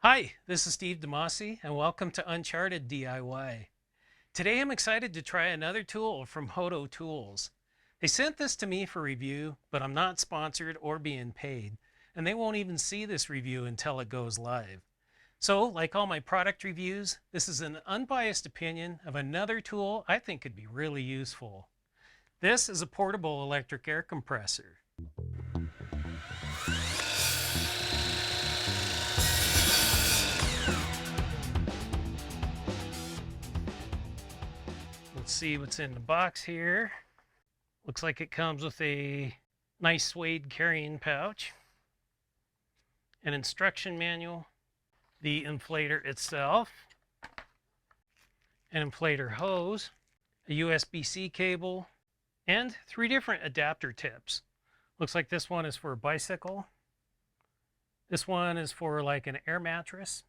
Hi, this is Steve DeMasi, and welcome to Uncharted DIY. Today I'm excited to try another tool from HOTO Tools. They sent this to me for review, but I'm not sponsored or being paid, and they won't even see this review until it goes live. So, like all my product reviews, this is an unbiased opinion of another tool I think could be really useful. This is a portable electric air compressor. Let's see what's in the box here. Looks like it comes with a nice suede carrying pouch, an instruction manual, the inflator itself, an inflator hose, a USB-C cable, and 3 different adapter tips. Looks like this one is for a bicycle. This one is for like an air mattress.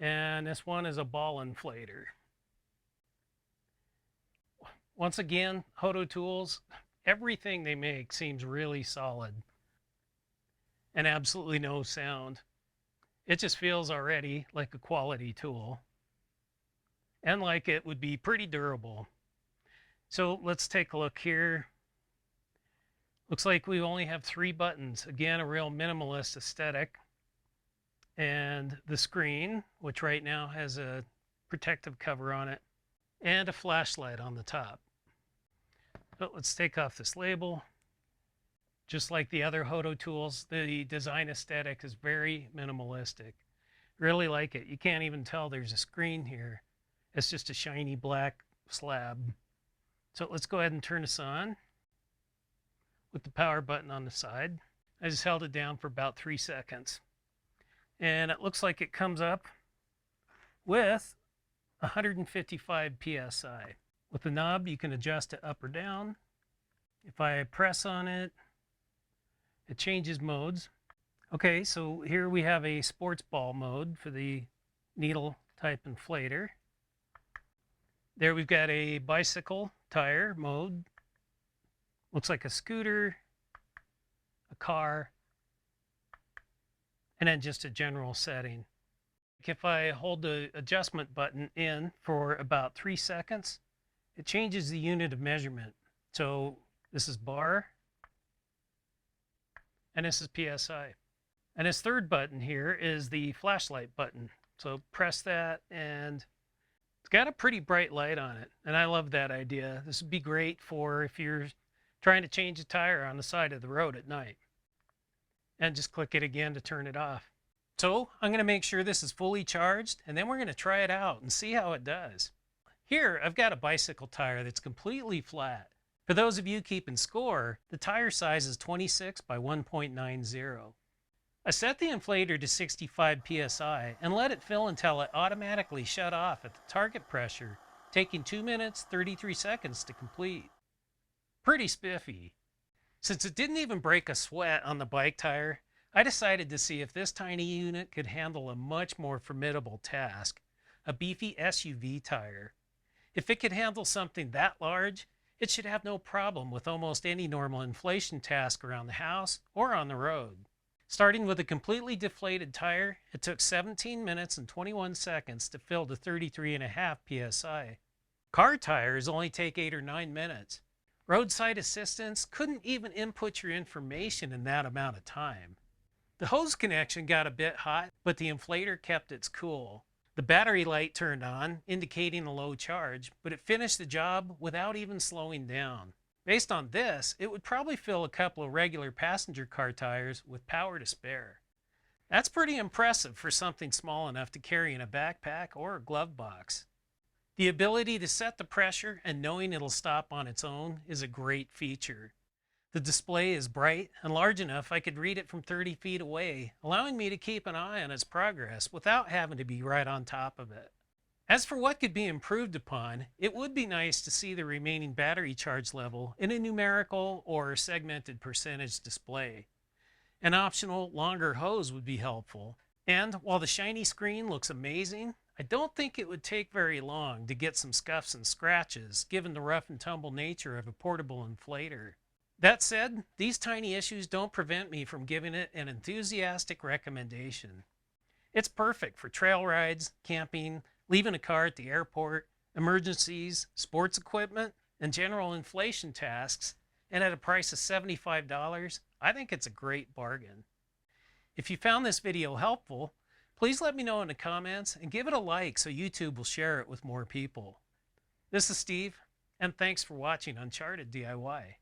And this one is a ball inflator. Once again, HOTO Tools, everything they make seems really solid and absolutely no sound. It just feels already like a quality tool and like it would be pretty durable. So let's take a look here. Looks like we only have 3 buttons. Again, a real minimalist aesthetic. And the screen, which right now has a protective cover on it, and a flashlight on the top. But let's take off this label. Just like the other HOTO tools, the design aesthetic is very minimalistic. Really like it. You can't even tell there's a screen here. It's just a shiny black slab. So let's go ahead and turn this on with the power button on the side. I just held it down for about 3 seconds. And it looks like it comes up with 155 psi. With the knob, you can adjust it up or down. If I press on it, it changes modes. Okay, so here we have a sports ball mode for the needle type inflator. There we've got a bicycle tire mode. Looks like a scooter, a car, and then just a general setting. If I hold the adjustment button in for about 3 seconds, it changes the unit of measurement. So this is bar, and this is PSI. And this third button here is the flashlight button. So press that, and it's got a pretty bright light on it. And I love that idea. This would be great for if you're trying to change a tire on the side of the road at night. And just click it again to turn it off. So I'm going to make sure this is fully charged, and then we're going to try it out and see how it does. Here, I've got a bicycle tire that's completely flat. For those of you keeping score, the tire size is 26 by 1.90. I set the inflator to 65 psi and let it fill until it automatically shut off at the target pressure, taking 2 minutes, 33 seconds to complete. Pretty spiffy. Since it didn't even break a sweat on the bike tire, I decided to see if this tiny unit could handle a much more formidable task, a beefy SUV tire. If it could handle something that large, it should have no problem with almost any normal inflation task around the house or on the road. Starting with a completely deflated tire, it took 17 minutes and 21 seconds to fill to 33.5 psi. Car tires only take 8 or 9 minutes. Roadside assistance couldn't even input your information in that amount of time. The hose connection got a bit hot, but the inflator kept its cool. The battery light turned on, indicating a low charge, but it finished the job without even slowing down. Based on this, it would probably fill a couple of regular passenger car tires with power to spare. That's pretty impressive for something small enough to carry in a backpack or a glove box. The ability to set the pressure and knowing it'll stop on its own is a great feature. The display is bright and large enough I could read it from 30 feet away, allowing me to keep an eye on its progress without having to be right on top of it. As for what could be improved upon, it would be nice to see the remaining battery charge level in a numerical or segmented percentage display. An optional longer hose would be helpful. And while the shiny screen looks amazing, I don't think it would take very long to get some scuffs and scratches given the rough and tumble nature of a portable inflator. That said, these tiny issues don't prevent me from giving it an enthusiastic recommendation. It's perfect for trail rides, camping, leaving a car at the airport, emergencies, sports equipment, and general inflation tasks. And at a price of $75, I think it's a great bargain. If you found this video helpful, please let me know in the comments and give it a like so YouTube will share it with more people. This is Steve, and thanks for watching Uncharted DIY.